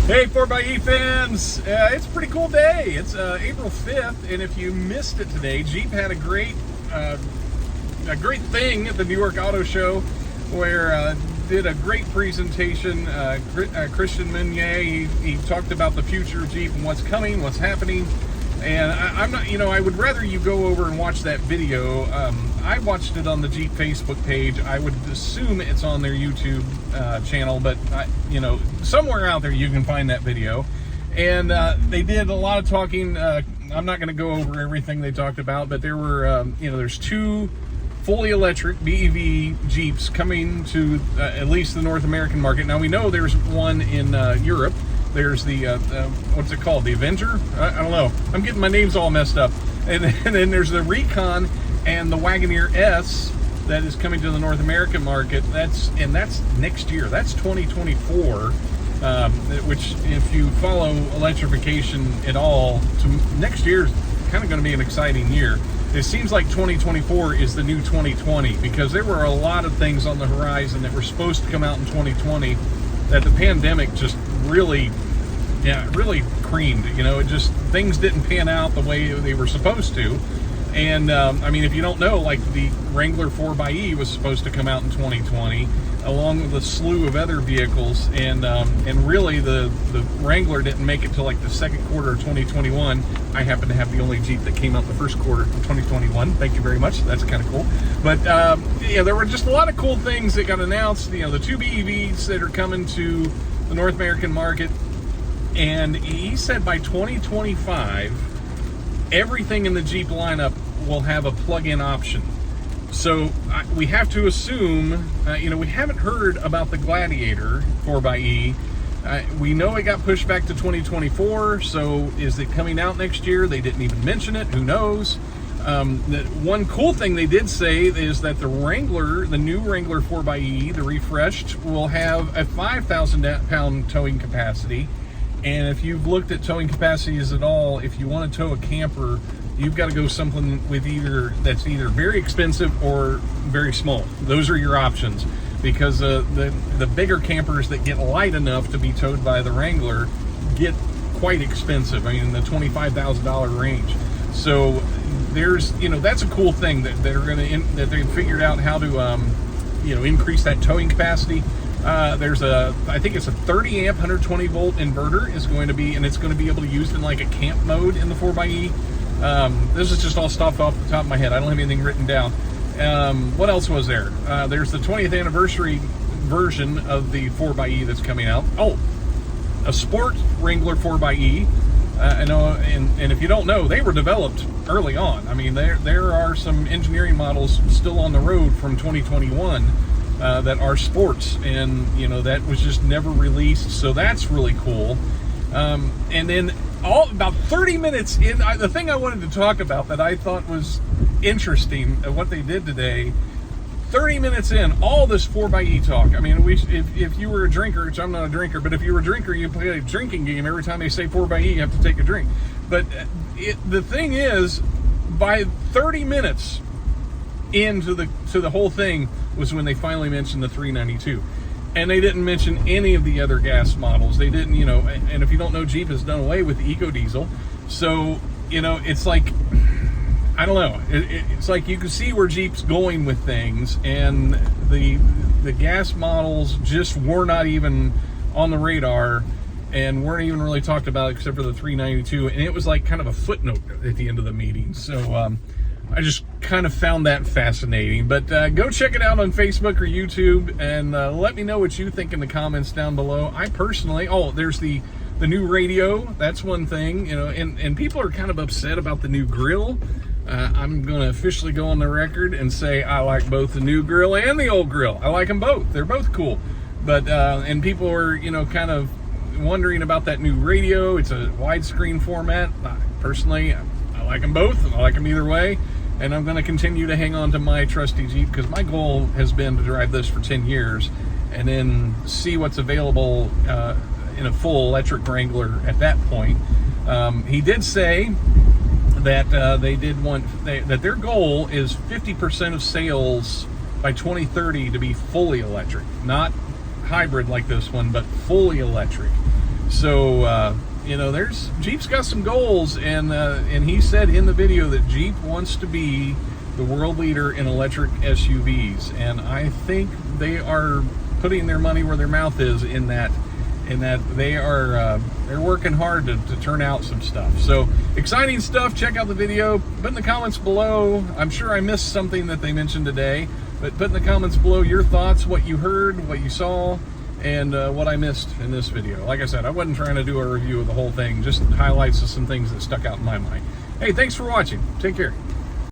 Hey 4xe fans, it's a pretty cool day. It's April 5th, and if you missed it today, Jeep had a great thing at the New York Auto Show where did a great presentation. Christian Meunier, he talked about the future of Jeep and what's coming, what's happening. And I'm not, I would rather you go over and watch that video. I watched it on the Jeep Facebook page. I would assume it's on their YouTube channel, but somewhere out there you can find that video. And they did a lot of talking. I'm not going to go over everything they talked about, but there were, there's two fully electric BEV Jeeps coming to at least the North American market. Now we know there's one in Europe. There's the, what's it called? The Avenger? I don't know. I'm getting my names all messed up. And then there's the Recon and the Wagoneer S that is coming to the North American market. That's next year. That's 2024, which if you follow electrification at all, next year is kind of going to be an exciting year. It seems like 2024 is the new 2020 because there were a lot of things on the horizon that were supposed to come out in 2020 that the pandemic just really creamed. It just, things didn't pan out the way they were supposed to. And if you don't know, like the Wrangler 4xe was supposed to come out in 2020 along with a slew of other vehicles, and really the Wrangler didn't make it till like the second quarter of 2021. I happen to have the only Jeep that came out the first quarter of 2021. Thank you very much. That's kind of cool. But there were just a lot of cool things that got announced. The two BEVs that are coming to the North American market, and he said by 2025 everything in the Jeep lineup will have a plug-in option. So we have to assume, we haven't heard about the Gladiator 4xe. We know it got pushed back to 2024, so is it coming out next year? They didn't even mention it. Who knows? The one cool thing they did say is that the Wrangler, the new Wrangler 4xe, the refreshed, will have a 5,000-pound towing capacity. And if you've looked at towing capacities at all, if you want to tow a camper, you've got to go something with that's either very expensive or very small. Those are your options, because the bigger campers that get light enough to be towed by the Wrangler get quite expensive. I mean, in the $25,000 range. So there's, that's a cool thing that they figured out how to, increase that towing capacity. There's I think it's a 30 amp, 120 volt inverter is going to be, and it's going to be able to use in like a camp mode in the 4xe. This is just all stuff off the top of my head. I don't have anything written down. What else was there? There's the 20th anniversary version of the 4xe that's coming out. Oh, a Sport Wrangler 4xe. I know, and if you don't know, they were developed early on. I mean, there are some engineering models still on the road from 2021 that are sports, and that was just never released. So that's really cool. And then about 30 minutes in, the thing I wanted to talk about that I thought was interesting, what they did today, 30 minutes in, all this 4xe talk. I mean, if you were a drinker, which I'm not a drinker, but if you were a drinker, you play a drinking game. Every time they say 4xe, you have to take a drink. But the thing is, by 30 minutes into the whole thing was when they finally mentioned the 392. And they didn't mention any of the other gas models. They didn't, and if you don't know, Jeep has done away with the Eco Diesel. So, it's like, I don't know. It's like you can see where Jeep's going with things, and the gas models just were not even on the radar and weren't even really talked about except for the 392. And it was like kind of a footnote at the end of the meeting. So, I just kind of found that fascinating. But go check it out on Facebook or YouTube, and let me know what you think in the comments down below. I personally, there's the new radio. That's one thing, and people are kind of upset about the new grill. I'm going to officially go on the record and say I like both the new grill and the old grill. I like them both. They're both cool. But, and people are, kind of wondering about that new radio. It's a widescreen format. Personally, I like them both. I like them either way. And I'm going to continue to hang on to my trusty Jeep, because my goal has been to drive this for 10 years and then see what's available in a full electric Wrangler at that point. He did say that that their goal is 50% of sales by 2030 to be fully electric, not hybrid like this one, but fully electric. So there's Jeep's got some goals, and he said in the video that Jeep wants to be the world leader in electric SUVs, and I think they are putting their money where their mouth is in that they're working hard to turn out some stuff. So exciting stuff. Check out the video. Put in the comments below. I'm sure I missed something that they mentioned today, but put in the comments below your thoughts, what you heard, what you saw, and what I missed in this video. Like I said, I wasn't trying to do a review of the whole thing, just highlights of some things that stuck out in my mind. Hey, thanks for watching. Take care.